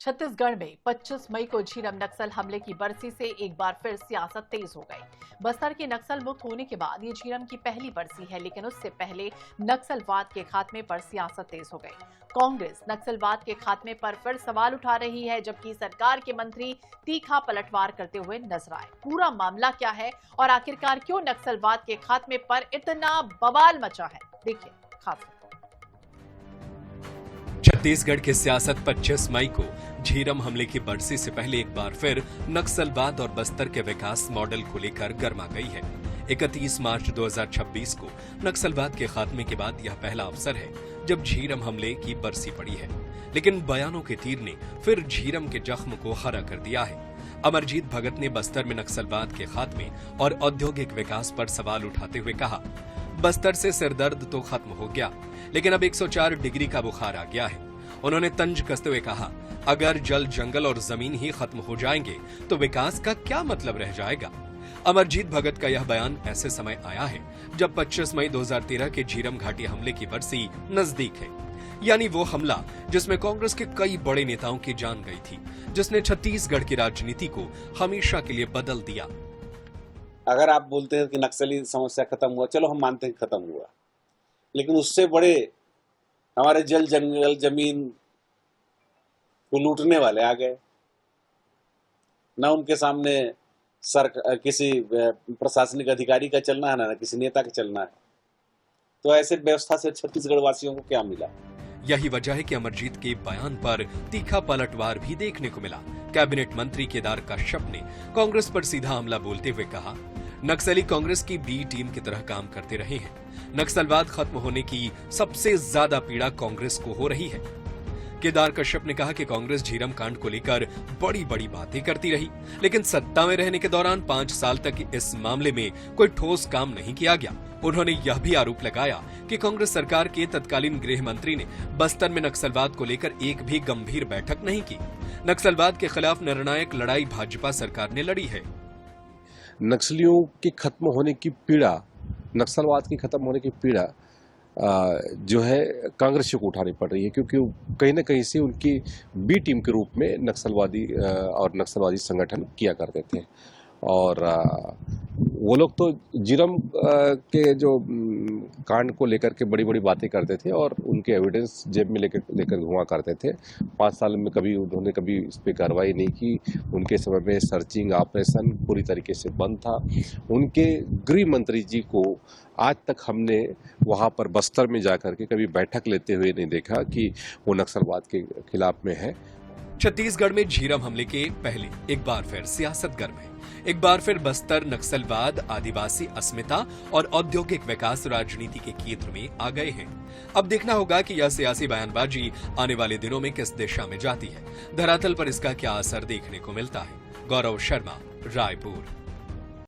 छत्तीसगढ़ में 25 मई को झीरम नक्सल हमले की बरसी से एक बार फिर सियासत तेज हो गई। बस्तर के नक्सल मुक्त होने के बाद ये झीरम की पहली बरसी है, लेकिन उससे पहले नक्सलवाद के खात्मे पर सियासत तेज हो गई। कांग्रेस नक्सलवाद के खात्मे पर फिर सवाल उठा रही है, जबकि सरकार के मंत्री तीखा पलटवार करते हुए नजर आए। पूरा मामला क्या है और आखिरकार क्यों नक्सलवाद के खात्मे पर इतना बवाल मचा है, देखिए खास रिपोर्ट। छत्तीसगढ़ की सियासत 25 मई को झीरम हमले की बरसी से पहले एक बार फिर नक्सलवाद और बस्तर के विकास मॉडल को लेकर गर्मा गई है। 31 मार्च 2026 को नक्सलवाद के खात्मे के बाद यह पहला अवसर है जब झीरम हमले की बरसी पड़ी है, लेकिन बयानों के तीर ने फिर झीरम के जख्म को हरा कर दिया है। अमरजीत भगत ने बस्तर में नक्सलवाद के खात्मे और औद्योगिक विकास पर सवाल उठाते हुए कहा, बस्तर से सिरदर्द तो खत्म हो गया, लेकिन अब 104 डिग्री का बुखार आ गया है। उन्होंने तंज कसते हुए कहा, अगर जल जंगल और जमीन ही खत्म हो जाएंगे तो विकास का क्या मतलब रह जाएगा। अमरजीत भगत का यह बयान ऐसे समय आया है जब 25 मई 2013 के झीरम घाटी हमले की बरसी नजदीक है, यानी वो हमला जिसमें कांग्रेस के कई बड़े नेताओं की जान गई थी, जिसने छत्तीसगढ़ की राजनीति को हमेशा के लिए बदल दिया। अगर आप बोलते हैं कि नक्सली समस्या खत्म हुआ, चलो हम मानते हैं खत्म हुआ, लेकिन उससे बड़े हमारे जल जंगल जमीन को लूटने वाले आ गए। ना उनके सामने किसी प्रशासनिक अधिकारी का चलना है, ना किसी नेता का चलना है। तो ऐसे व्यवस्था से छत्तीसगढ़ वासियों को क्या मिला? यही वजह है कि अमरजीत के बयान पर तीखा पलटवार भी देखने को मिला। कैबिनेट मंत्री केदार कश्यप ने कांग्रेस पर सीधा हमला बोलते हुए कहा, नक्सली कांग्रेस की बी टीम की तरह काम करते रहे हैं। नक्सलवाद खत्म होने की सबसे ज्यादा पीड़ा कांग्रेस को हो रही है। केदार कश्यप ने कहा कि कांग्रेस झीरम कांड को लेकर बड़ी बड़ी बातें करती रही, लेकिन सत्ता में रहने के दौरान 5 साल तक इस मामले में कोई ठोस काम नहीं किया गया। उन्होंने यह भी आरोप लगाया कि कांग्रेस सरकार के तत्कालीन गृह मंत्री ने बस्तर में नक्सलवाद को लेकर एक भी गंभीर बैठक नहीं की। नक्सलवाद के खिलाफ निर्णायक लड़ाई भाजपा सरकार ने लड़ी है। नक्सलियों के खत्म होने की पीड़ा, नक्सलवाद की खत्म होने की पीड़ा जो है कांग्रेस को उठानी पड़ रही है, क्योंकि कहीं न कहीं से उनकी बी टीम के रूप में नक्सलवादी संगठन किया करते थे। और वो लोग तो झीरम के जो कांड को लेकर के बड़ी बड़ी बातें करते थे और उनके एविडेंस जेब में लेकर घुमा करते थे। 5 साल में कभी उन्होंने कभी इस पर कार्रवाई नहीं की। उनके समय में सर्चिंग ऑपरेशन पूरी तरीके से बंद था। उनके गृह मंत्री जी को आज तक हमने वहाँ पर बस्तर में जाकर के कभी बैठक लेते हुए नहीं देखा कि वो नक्सलवाद के खिलाफ में है। छत्तीसगढ़ में झीरम हमले के पहले एक बार फिर सियासत गर्म है। एक बार फिर बस्तर नक्सलवाद, आदिवासी अस्मिता और औद्योगिक विकास राजनीति के केंद्र में आ गए हैं। अब देखना होगा कि यह सियासी बयानबाजी आने वाले दिनों में किस दिशा में जाती है। धरातल पर इसका क्या असर देखने को मिलता है। गौरव शर्मा, रायपुर।